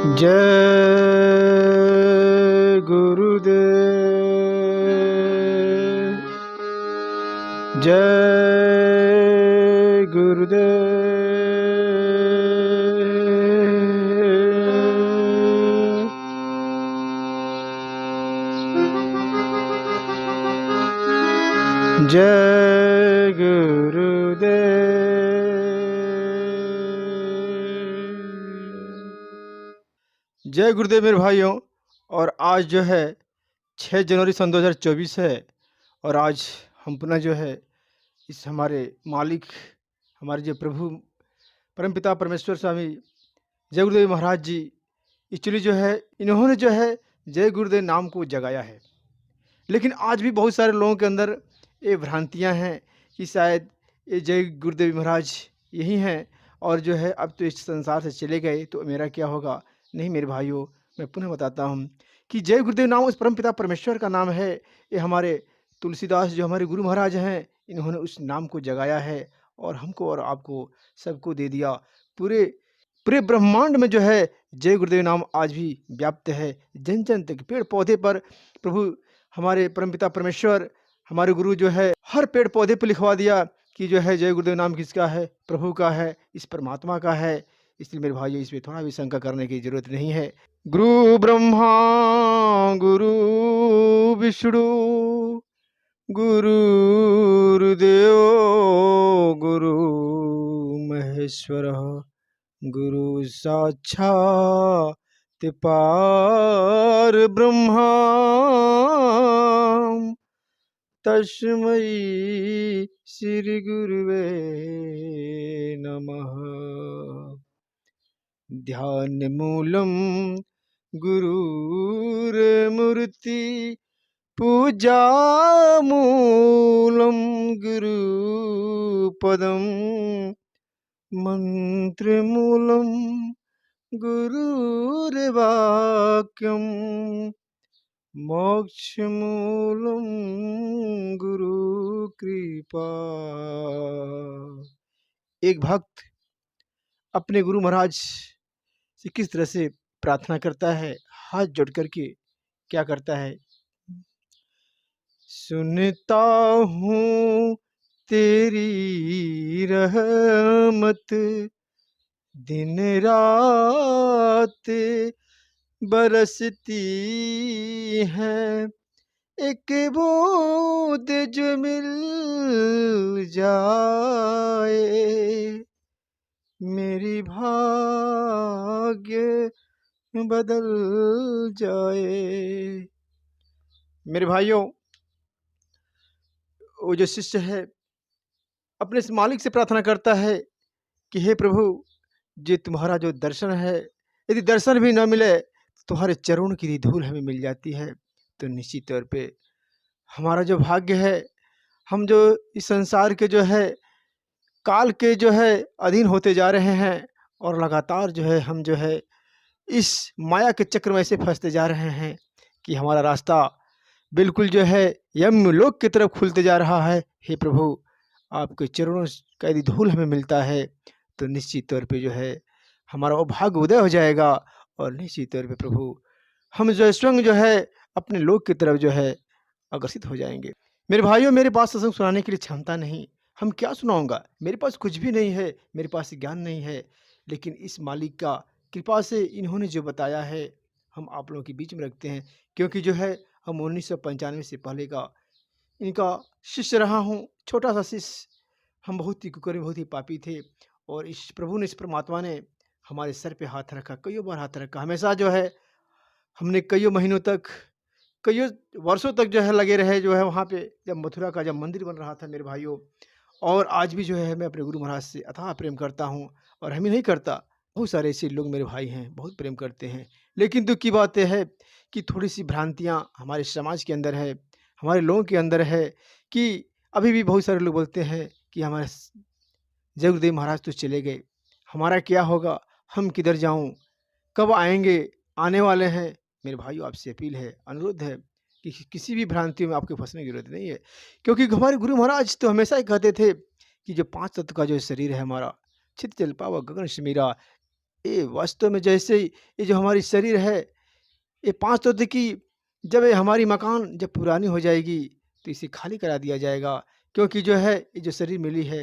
जय गुरुदेव। जय गुरुदेव। जय गुरुदेव। जय गुरुदेव मेरे भाइयों। और आज जो है 6 जनवरी सन 2024 है। और आज हम पुनः जो है इस हमारे मालिक, हमारे जो प्रभु परमपिता परमेश्वर स्वामी जय गुरुदेव महाराज जी, एक्चुअली जो है इन्होंने जो है जय गुरुदेव नाम को जगाया है। लेकिन आज भी बहुत सारे लोगों के अंदर ये भ्रांतियां हैं कि शायद ये जय गुरुदेव महाराज यही हैं और जो है अब तो इस संसार से चले गए तो मेरा क्या होगा। नहीं मेरे भाइयों, मैं पुनः बताता हूँ कि जय गुरुदेव नाम उस परमपिता परमेश्वर का नाम है। ये हमारे तुलसीदास जो हमारे गुरु महाराज हैं, इन्होंने उस नाम को जगाया है और हमको और आपको सबको दे दिया। पूरे पूरे ब्रह्मांड में जो है जय गुरुदेव नाम आज भी व्याप्त है, जन जन तक, पेड़ पौधे पर। प्रभु हमारे परमपिता परमेश्वर हमारे गुरु जो है हर पेड़ पौधे पर लिखवा दिया कि जो है जय गुरुदेव नाम किसका है, प्रभु का है, इस परमात्मा का है। इसलिए मेरे भाइयों, इसमें थोड़ा भी शंका करने की जरूरत नहीं है। गुरु ब्रह्मा गुरु विष्णु गुरुर्देव गुरु महेश्वर गुरु साक्षात् पार ब्रह्मा तस्मै श्री गुरुवे नमः। ध्यान मूलम गुरुर्मूर्ति पूजा मूलम गुरुपदम मंत्र मूलम गुरुर्वाक्यम मोक्ष मूलम गुरु कृपा। एक भक्त अपने गुरु महाराज से किस तरह से प्रार्थना करता है, हाथ जोड़ करके क्या करता है। सुनता हूँ तेरी रहमत दिन रात बरसती है, एक बूंद जो मिल जाए मेरी भाग्य बदल जाए। मेरे भाइयों, वो जो शिष्य है अपने इस मालिक से प्रार्थना करता है कि हे प्रभु, ये तुम्हारा जो दर्शन है, यदि दर्शन भी न मिले तो तुम्हारे चरणों की धूल हमें मिल जाती है, तो निश्चित तौर पे हमारा जो भाग्य है, हम जो इस संसार के जो है काल के जो है अधीन होते जा रहे हैं और लगातार जो है हम जो है इस माया के चक्र में ऐसे फंसते जा रहे हैं कि हमारा रास्ता बिल्कुल जो है यमलोक की तरफ खुलते जा रहा है। हे प्रभु, आपके चरणों का यदि धूल हमें मिलता है तो निश्चित तौर पे जो है हमारा वो भाग्य उदय हो जाएगा और निश्चित तौर पे प्रभु हम जो है स्वयं जो है अपने लोक की तरफ जो है आकर्षित हो जाएंगे। मेरे भाइयों, मेरे पास सत्संग सुनाने के लिए क्षमता नहीं, हम क्या सुनाऊंगा, मेरे पास कुछ भी नहीं है, मेरे पास ज्ञान नहीं है। लेकिन इस मालिक का कृपा से इन्होंने जो बताया है हम आप लोगों के बीच में रखते हैं, क्योंकि जो है हम 1995 से पहले का इनका शिष्य रहा हूँ, छोटा सा शिष्य। हम बहुत ही कुकर्मी, बहुत ही पापी थे और इस प्रभु ने, इस परमात्मा ने हमारे सर पे हाथ रखा, कईयों बार हाथ रखा। हमेशा जो है हमने कईयों महीनों तक, कईयों वर्षों तक जो है लगे रहे जो है वहाँ पे, जब मथुरा का जब मंदिर बन रहा था मेरे भाइयों। और आज भी जो है मैं अपने गुरु महाराज से अथाह प्रेम करता हूँ और हम ही नहीं करता, बहुत सारे ऐसे लोग मेरे भाई हैं बहुत प्रेम करते हैं। लेकिन दुख की बात यह है कि थोड़ी सी भ्रांतियाँ हमारे समाज के अंदर है, हमारे लोगों के अंदर है कि अभी भी बहुत सारे लोग बोलते हैं कि हमारे जय गुरुदेव महाराज तो चले गए, हमारा क्या होगा, हम किधर जाऊं, कब आएंगे, आने वाले हैं। मेरे भाइयों, आपसे अपील है, अनुरोध है कि किसी भी भ्रांति में आपको फंसने की जरूरत नहीं है, क्योंकि हमारे गुरु महाराज तो हमेशा ही कहते थे कि जो 5 तत्व का जो शरीर है हमारा, छित जल पावा गगन समीरा, ये वास्तव में जैसे ही ये जो हमारी शरीर है, ये 5 तत्व की जब ये हमारी मकान जब पुरानी हो जाएगी, तो इसे खाली करा दिया जाएगा। क्योंकि जो है, ये जो शरीर मिली है,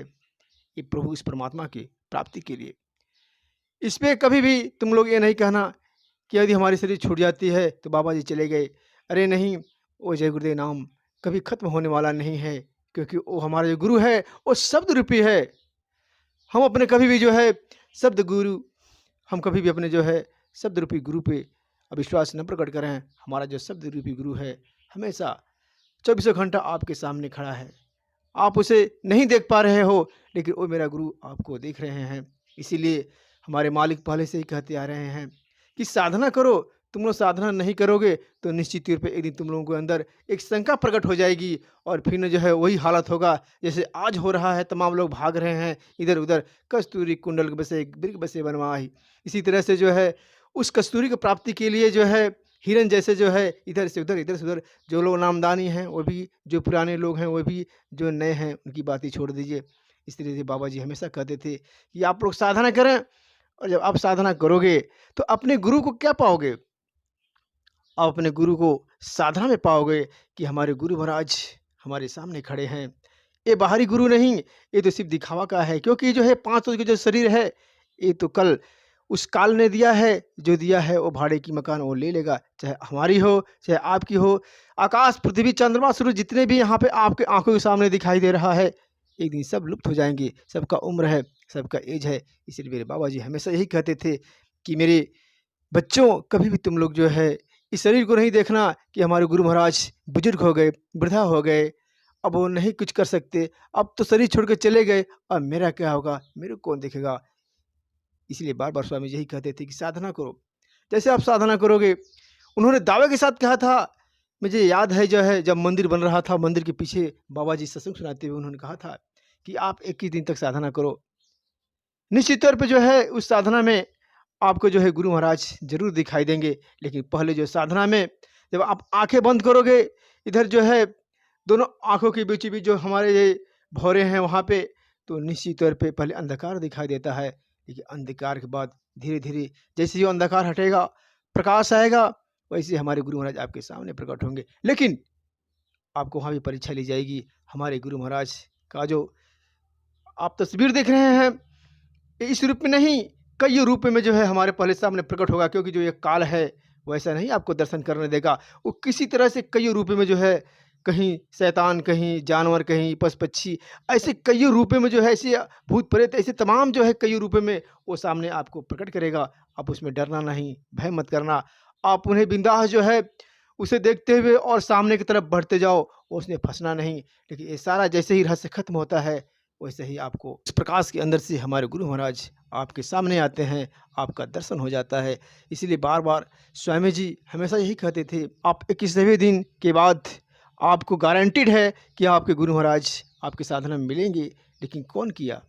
ये प्रभु इस परमात्मा की प्राप्ति के लिए। इसमें कभी भी तुम लोग ये नहीं कहना कि यदि हमारी शरीर छूट जाती है, तो बाबा जी चले गए। अरे नहीं, वो जय गुरुदेव नाम कभी खत्म होने वाला नहीं है, क्योंकि वो हमारा जो गुरु है, वो शब्द रूपी है। हम अपने कभी भी जो है शब्द गुरु हम कभी भी अपने जो है शब्द रूपी गुरु पे अविश्वास न प्रकट करें। हमारा जो शब्द रूपी गुरु है, हमेशा चौबीसों घंटा आपके सामने खड़ा है। आप उसे नहीं देख पा रहे हो, लेकिन वो मेरा गुरु आपको देख रहे हैं। इसीलिए हमारे मालिक पहले से ही कहते आ रहे हैं कि साधना करो। तुम लोग साधना नहीं करोगे, तो निश्चित तौर पे एक दिन तुम लोगों के अंदर एक शंका प्रकट हो जाएगी, और फिर न जो है वही हालत होगा जैसे आज हो रहा है। तमाम लोग भाग रहे हैं इधर उधर, कस्तूरी कुंडल बसे बिरग बसे बनवाही। इसी तरह से जो है उस कस्तूरी की प्राप्ति के लिए जो है हिरन जैसे जो है इधर से उधर, इधर से उधर, जो लोग नामदानी हैं वो भी, जो पुराने लोग हैं वो भी, जो नए हैं उनकी बात ही छोड़ दीजिए। इस तरह से बाबा जी हमेशा कहते थे कि आप लोग साधना करें, और जब आप साधना करोगे तो अपने गुरु को क्या पाओगे? आप अपने गुरु को साधना में पाओगे कि हमारे गुरु महाराज हमारे सामने खड़े हैं। ये बाहरी गुरु नहीं, ये तो सिर्फ दिखावा का है। क्योंकि ये जो है 5 तत्व का जो शरीर है, ये तो कल उस काल ने दिया है। जो दिया है वो भाड़े की मकान वो ले लेगा, चाहे हमारी हो चाहे आपकी हो। आकाश, पृथ्वी, चंद्रमा, सूरज जितने भी यहाँ पे आपके आंखों के सामने दिखाई दे रहा है, एक दिन सब लुप्त हो जाएंगे। सबका उम्र है, सबका एज है। इसलिए मेरे बाबा जी हमेशा यही कहते थे कि मेरे बच्चों, कभी भी तुम लोग जो है इस शरीर को नहीं देखना कि हमारे गुरु महाराज बुजुर्ग हो गए, वृद्धा हो गए, अब वो नहीं कुछ कर सकते, अब तो शरीर छोड़ के चले गए, अब मेरा क्या होगा, मेरे को कौन देखेगा। इसलिए बार बार स्वामी जी यही कहते थे कि साधना करो। जैसे आप साधना करोगे, उन्होंने दावे के साथ कहा था। मुझे याद है जो है जब मंदिर बन रहा था, मंदिर के पीछे बाबा जी सत्संग सुनाते हुए उन्होंने कहा था कि आप 21 दिन तक साधना करो। निश्चित तौर पे जो है उस साधना में आपको जो है गुरु महाराज ज़रूर दिखाई देंगे। लेकिन पहले जो साधना में जब आप आँखें बंद करोगे, इधर जो है दोनों आँखों के बीच जो हमारे ये भौरे हैं वहाँ पे, तो निश्चित तौर पे पहले अंधकार दिखाई देता है। लेकिन अंधकार के बाद धीरे-धीरे जैसे ही वो अंधकार हटेगा, प्रकाश आएगा, वैसे हमारे गुरु महाराज आपके सामने प्रकट होंगे। लेकिन आपको वहाँ भी परीक्षा ली जाएगी। हमारे गुरु महाराज का जो आप तस्वीर देख रहे हैं, ये इस रूप में नहीं, कई रूप में जो है हमारे पहले सामने प्रकट होगा। क्योंकि जो ये काल है वो ऐसा नहीं आपको दर्शन करने देगा। वो किसी तरह से कई रूप में जो है, कहीं शैतान, कहीं जानवर, कहीं पशु पक्षी, ऐसे कई रूप में जो है, ऐसे भूत प्रेत, ऐसे तमाम जो है कई रूप में वो सामने आपको प्रकट करेगा। आप उसमें डरना नहीं, भय मत करना। आप उन्हें बिंदास जो है उसे देखते हुए और सामने की तरफ बढ़ते जाओ, उसमें फंसना नहीं। लेकिन ये सारा जैसे ही रहस्य खत्म होता है, वैसे ही आपको इस प्रकाश के अंदर से हमारे गुरु महाराज आपके सामने आते हैं, आपका दर्शन हो जाता है। इसीलिए बार बार स्वामी जी हमेशा यही कहते थे, आप 21वें दिन के बाद आपको गारंटीड है कि आपके गुरु महाराज आपकी साधना में मिलेंगे। लेकिन कौन किया?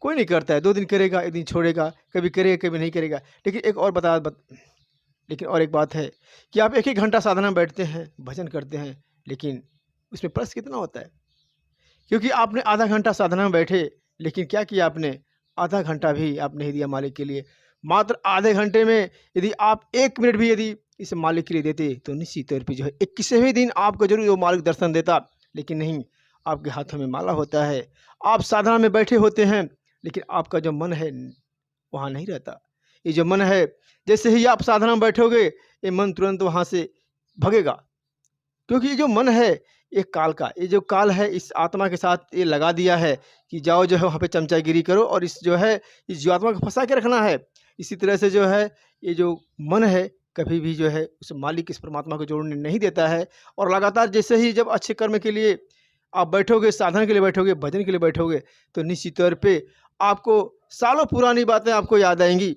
कोई नहीं करता है। 2 दिन करेगा, 1 दिन छोड़ेगा, कभी करेगा कभी नहीं करेगा। लेकिन लेकिन और एक बात है कि आप 1-1 घंटा साधना में बैठते हैं, भजन करते हैं, लेकिन उसमें प्रश्न कितना होता है? क्योंकि आपने आधा घंटा साधना में बैठे, लेकिन क्या किया आपने? आधा घंटा भी आप नहीं दिया मालिक के लिए। मात्र आधे घंटे में यदि आप 1 मिनट भी यदि इस मालिक के लिए देते, तो निश्चित तौर पे जो है 21वें दिन आपको ज़रूर वो मालिक दर्शन देता। लेकिन नहीं, आपके हाथों में माला होता है, आप साधना में बैठे होते हैं, लेकिन आपका जो मन है वहाँ नहीं रहता। ये जो मन है, जैसे ही आप साधना में बैठोगे, ये मन तुरंत वहाँ से भगेगा। क्योंकि ये जो मन है, ये काल का, ये जो काल है इस आत्मा के साथ ये लगा दिया है कि जाओ जो है वहाँ पे चमचागिरी करो, और इस जो है इस जीवात्मा को फंसा के रखना है। इसी तरह से जो है ये जो मन है, कभी भी जो है उस मालिक इस परमात्मा को जोड़ने नहीं देता है। और लगातार जैसे ही जब अच्छे कर्म के लिए आप बैठोगे, साधना के लिए बैठोगे, भजन के लिए बैठोगे, तो निश्चित तौर पे आपको सालों पुरानी बातें आपको याद आएंगी।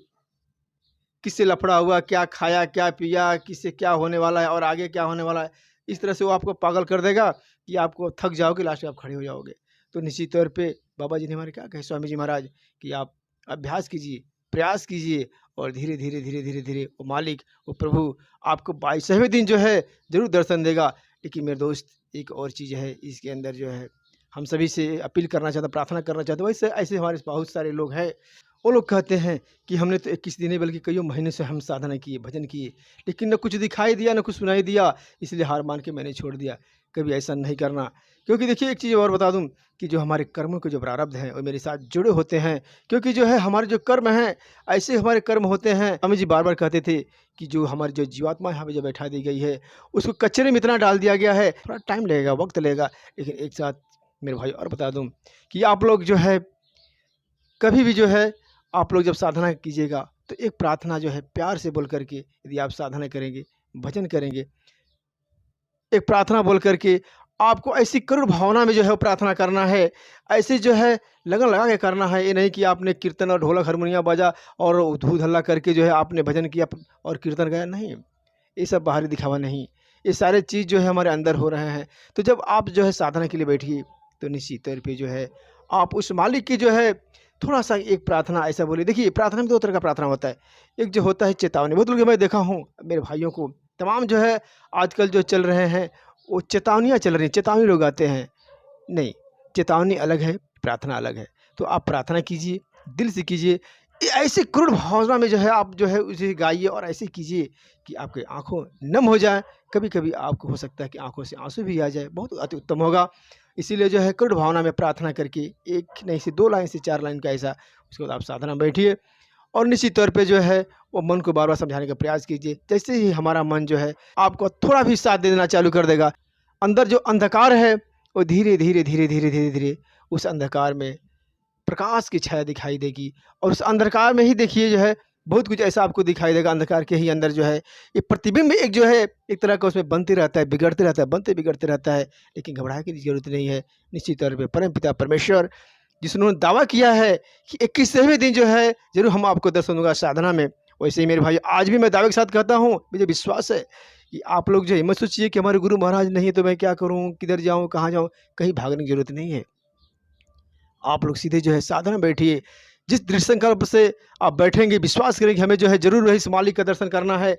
किससे लफड़ा हुआ, क्या खाया, क्या पिया, किससे क्या होने वाला है और आगे क्या होने वाला है। इस तरह से वो आपको पागल कर देगा कि आपको थक जाओगे, लास्ट में आप खड़े हो जाओगे। तो निश्चित तौर पे बाबा जी ने हमारे क्या कहे, स्वामी जी महाराज, कि आप अभ्यास कीजिए, प्रयास कीजिए, और धीरे धीरे धीरे धीरे धीरे वो मालिक, वो प्रभु आपको 22वें दिन जो है ज़रूर दर्शन देगा। लेकिन मेरे दोस्त, एक और चीज़ है इसके अंदर जो है हम सभी से अपील करना चाहता, प्रार्थना करना चाहता हूँ। वैसे ऐसे हमारे बहुत सारे लोग हैं, वो लोग कहते हैं कि हमने तो 21 दिन नहीं बल्कि कईयों महीने से हम साधना किए, भजन किए, लेकिन न कुछ दिखाई दिया, न कुछ सुनाई दिया, इसलिए हार मान के मैंने छोड़ दिया। कभी ऐसा नहीं करना, क्योंकि देखिए एक चीज़ और बता दूँ कि जो हमारे कर्मों के जो प्रारब्ध हैं, वो मेरे साथ जुड़े होते हैं। क्योंकि जो है हमारे जो कर्म हैं, ऐसे हमारे कर्म होते हैं। स्वामी जी बार-बार कहते थे कि जो हमारी जो जीवात्मा यहाँ पे जो बैठा दी गई है, उसको कचरे में इतना डाल दिया गया है, थोड़ा टाइम लगेगा, वक़्त लगेगा। लेकिन एक साथ मेरे भाई और बता दूँ कि आप लोग जो है कभी भी जो है आप लोग जब साधना कीजिएगा तो एक प्रार्थना जो है प्यार से बोल करके यदि आप साधना करेंगे, भजन करेंगे, एक प्रार्थना बोल करके आपको ऐसी करुण भावना में जो है वो प्रार्थना करना है। ऐसे जो है लगन लगा के करना है। ये नहीं कि आपने कीर्तन और ढोलक हारमोनिया बजा और धूल हल्ला करके जो है आपने भजन किया और कीर्तन गाया, नहीं। ये सब बाहरी दिखावा नहीं। ये सारे चीज़ जो है हमारे अंदर हो रहे हैं। तो जब आप जो है साधना के लिए बैठिए तो निश्चित तौर पे जो है आप उस मालिक की जो है थोड़ा-सा एक प्रार्थना ऐसा बोलिए। देखिए प्रार्थना में 2 तरह का प्रार्थना होता है। एक जो होता है चेतावनी, बहुत लोग मैं देखा हूँ मेरे भाइयों को, तमाम जो है आजकल जो चल रहे हैं वो चेतावनियाँ चल रही हैं, चेतावनी लोग आते हैं। नहीं, चेतावनी अलग है, प्रार्थना अलग है। तो आप प्रार्थना कीजिए, दिल से कीजिए। ऐसे क्रूर भावना में जो है आप जो है उसे गाइए और ऐसे कीजिए कि आपकी आँखों नम हो जाएँ। कभी-कभी आपको हो सकता है कि आँखों से आँसू भी आ जाए, बहुत अति उत्तम होगा। इसीलिए जो है क्रूर भावना में प्रार्थना करके 1 नहीं से 2 लाइन से 4 लाइन का ऐसा, उसके बाद आप साधना में बैठिए और निश्चित तौर पे जो है वो मन को बार-बार समझाने का प्रयास कीजिए। जैसे ही हमारा मन जो है आपको थोड़ा भी साथ दे देना चालू कर देगा, अंदर जो अंधकार है वो धीरे-धीरे, धीरे-धीरे, धीरे-धीरे उस अंधकार में प्रकाश की छाया दिखाई देगी और उस अंधकार में ही देखिए जो है बहुत कुछ ऐसा आपको दिखाई देगा। अंधकार के ही अंदर जो है ये प्रतिबिंब एक जो है एक तरह का उसमें बनते रहता है, बिगड़ते रहता है, बनते बिगड़ते रहता है। लेकिन घबराने की ज़रूरत नहीं है। निश्चित तौर पे परमपिता परमेश्वर जिन्होंने दावा किया है कि 21वें दिन जो है ज़रूर हम आपको दर्शन दूँगा साधना में, वैसे ही मेरे भाई आज भी मैं दावे के साथ कहता हूँ, मुझे विश्वास है कि आप लोग जो है मत सोचिए कि हमारे गुरु महाराज नहीं है तो मैं क्या करूँ, किधर जाऊँ, कहाँ जाऊँ? कहीं भागने की ज़रूरत नहीं है। आप लोग सीधे जो है साधना में बैठिए। जिस दृढ़ संकल्प से आप बैठेंगे, विश्वास करेंगे हमें जो है ज़रूर इस मालिक का दर्शन करना है।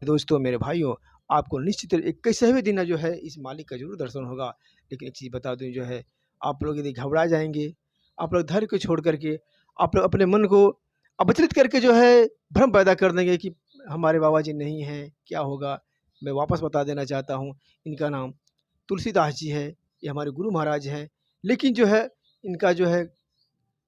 दोस्तों, मेरे भाइयों, आपको निश्चित 21वें दिन जो है इस मालिक का ज़रूर दर्शन होगा। लेकिन एक चीज़ बता दूँ जो है, आप लोग यदि घबरा जाएँगे, आप लोग धैर्य को छोड़ कर के, आप लोग अपने मन को अविचलित करके जो है भ्रम पैदा कर देंगे कि हमारे बाबा जी नहीं हैं, क्या होगा? मैं वापस बता देना चाहता हूँ, इनका नाम तुलसीदास जी है, ये हमारे गुरु महाराज हैं। लेकिन जो है इनका जो है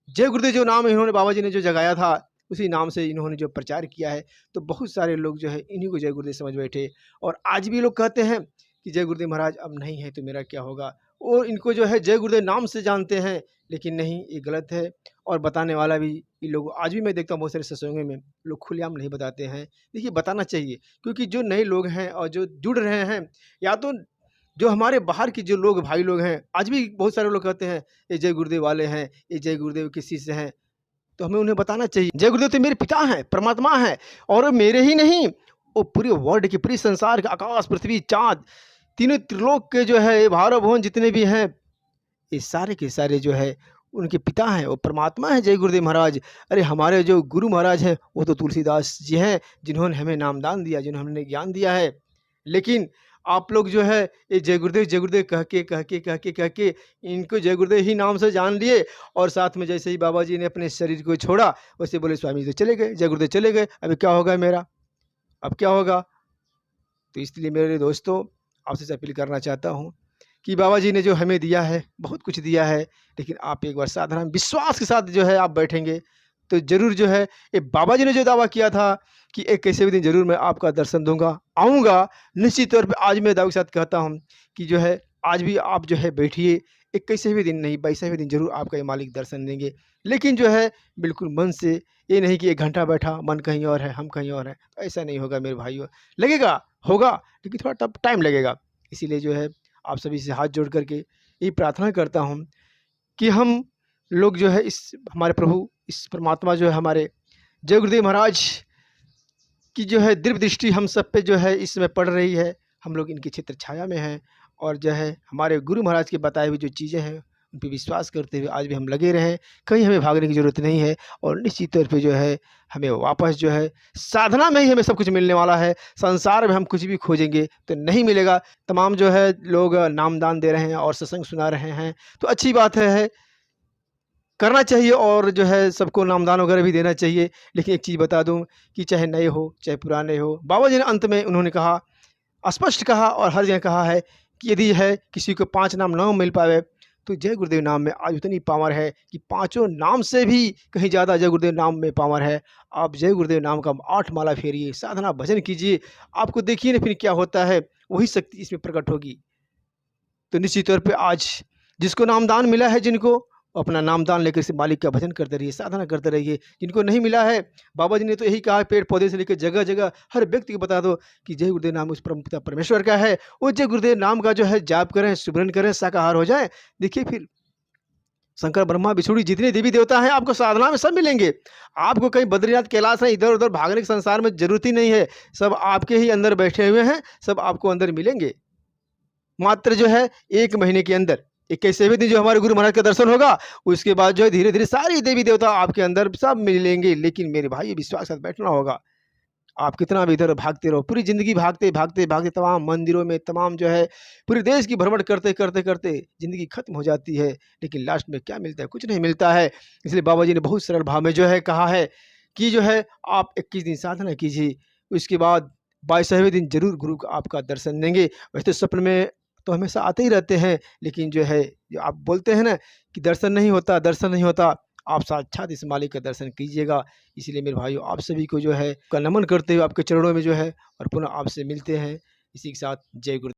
जय गुरुदेव जो नाम इन्होंने बाबा जी ने जो जगाया था, उसी नाम से इन्होंने जो प्रचार किया है, तो बहुत सारे लोग जो है इन्हीं को जय गुरुदेव समझ बैठे और आज भी लोग कहते हैं कि जय गुरुदेव महाराज अब नहीं है तो मेरा क्या होगा? वो इनको जो है जय गुरुदेव नाम से जानते हैं, लेकिन नहीं, ये गलत है और बताने वाला भी ये लोग आज भी मैं देखता हूँ बहुत सारे सत्संगों में लोग खुलेआम नहीं बताते हैं। देखिए बताना चाहिए क्योंकि जो नए लोग हैं और जो जुड़ रहे हैं या तो जो हमारे बाहर के जो लोग भाई लोग हैं, आज भी बहुत सारे लोग कहते हैं, ये जय गुरुदेव वाले हैं, ये जय गुरुदेव के शिष्य हैं। तो हमें उन्हें बताना चाहिए, जय गुरुदेव तो मेरे पिता हैं, परमात्मा हैं और मेरे ही नहीं, वो पूरे वर्ल्ड के, पूरे संसार के आकाश, पृथ्वी, चाँद, तीनों त्रिलोक के जो है, ये भार भुवन जितने भी हैं, ये सारे के सारे जो है, उनके पिता हैं, वो परमात्मा हैं जय गुरुदेव महाराज। अरे हमारे जो गुरु महाराज हैं, वो तो तुलसीदास जी हैं, जिन्होंने हमें नामदान दिया, जिन्होंने हमें ज्ञान दिया है। लेकिन आप लोग जो है ये जय गुरुदेव कह के इनको जय गुरुदेव ही नाम से जान लिए और साथ में जैसे ही बाबा जी ने अपने शरीर को छोड़ा वैसे बोले स्वामी जी तो चले गए, जय गुरुदेव चले गए, अभी क्या होगा मेरा, अब क्या होगा? तो इसलिए मेरे दोस्तों आपसे अपील करना चाहता हूँ कि बाबा जी ने जो हमें दिया है, बहुत कुछ दिया है, लेकिन आप एक बार साधारण विश्वास के साथ जो है आप बैठेंगे तो ज़रूर जो है ये बाबा जी ने जो दावा किया था कि एक कैसे भी दिन ज़रूर मैं आपका दर्शन दूँगा, आऊँगा। निश्चित तौर पे आज मैं दावे के साथ कहता हूँ कि जो है आज भी आप जो है बैठिए, एक कैसे भी दिन नहीं 22वें दिन ज़रूर आपका ये मालिक दर्शन देंगे। लेकिन जो है बिल्कुल मन से, ये नहीं कि 1 घंटा बैठा, मन कहीं और है, हम कहीं और हैं, तो ऐसा नहीं होगा मेरे भाइयों। लगेगा, होगा, लेकिन थोड़ा तब टाइम लगेगा। इसीलिए जो है आप सभी से हाथ जोड़ करके यही प्रार्थना करता हूँ कि हम लोग जो है इस हमारे प्रभु, इस परमात्मा जो है हमारे जय गुरुदेव महाराज की जो है दिव्य दृष्टि हम सब पे जो है इस समय पड़ रही है। हम लोग इनकी छत्र छाया में हैं और जो है हमारे गुरु महाराज के बताए हुए जो चीज़ें हैं उन पे विश्वास करते हुए आज भी हम लगे रहें। कहीं हमें भागने की ज़रूरत नहीं है और निश्चित तौर पे जो है हमें वापस जो है साधना में ही हमें सब कुछ मिलने वाला है। संसार में हम कुछ भी खोजेंगे तो नहीं मिलेगा। तमाम जो है लोग नामदान दे रहे हैं और सत्संग सुना रहे हैं, तो अच्छी बात है। करना चाहिए और जो है सबको नामदान वगैरह भी देना चाहिए। लेकिन एक चीज़ बता दूँ कि चाहे नए हो, चाहे पुराने हो, बाबा जी ने अंत में उन्होंने कहा, स्पष्ट कहा और हर जगह कहा है कि यदि है किसी को 5 नाम ना मिल पावे, तो जय गुरुदेव नाम में आज उतनी पावर है कि पाँचों नाम से भी कहीं ज़्यादा जय गुरुदेव नाम में पावर है। आप जय गुरुदेव नाम का 8 माला फेरिए, साधना भजन कीजिए, आपको देखिए ना फिर क्या होता है, वही शक्ति इसमें प्रकट होगी। तो निश्चित तौर पे आज जिसको नामदान मिला है, जिनको अपना नामदान लेकर से मालिक का भजन करते रहिए, साधना करते रहिए। जिनको नहीं मिला है, बाबा जी ने तो यही कहा है, पेड़ पौधे से लेकर जगह जगह हर व्यक्ति को बता दो कि जय गुरुदेव नाम उस परम पिता परमेश्वर का है। वो जय गुरुदेव नाम का जो है जाप करें, सुमिरन करें, शाकाहार हो जाए। देखिए फिर शंकर ब्रह्मा विष्णु जितने देवी देवता हैं आपको साधना में सब मिलेंगे। आपको कहीं बद्रीनाथ कैलाश में इधर उधर भागने के संसार में जरूरत ही नहीं है। सब आपके ही अंदर बैठे हुए हैं, सब आपको अंदर मिलेंगे। मात्र जो है 1 महीने के अंदर 21वें दिन जो हमारे गुरु महाराज का दर्शन होगा, उसके बाद जो है धीरे-धीरे सारी देवी देवता आपके अंदर सब मिलेंगे। लेकिन मेरे भाई विश्वास के साथ बैठना होगा। आप कितना भी इधर भागते रहो, पूरी ज़िंदगी भागते, भागते, भागते तमाम मंदिरों में, तमाम जो है पूरे देश की भ्रमण करते, करते, करते ज़िंदगी खत्म हो जाती है। लेकिन लास्ट में क्या मिलता है? कुछ नहीं मिलता है। इसलिए बाबा जी ने बहुत सरल भाव में जो है कहा है कि जो है आप 21 दिन साधना कीजिए, उसके बाद 22वें दिन ज़रूर गुरु का आपका दर्शन देंगे। वैसे तो सपने में तो हमेशा आते ही रहते हैं, लेकिन जो है जो आप बोलते हैं ना कि दर्शन नहीं होता, दर्शन नहीं होता, आप साक्षात इस मालिक का दर्शन कीजिएगा। इसलिए मेरे भाइयों आप सभी को जो है का नमन करते हुए आपके चरणों में जो है और पुनः आपसे मिलते हैं। इसी के साथ जय गुरु।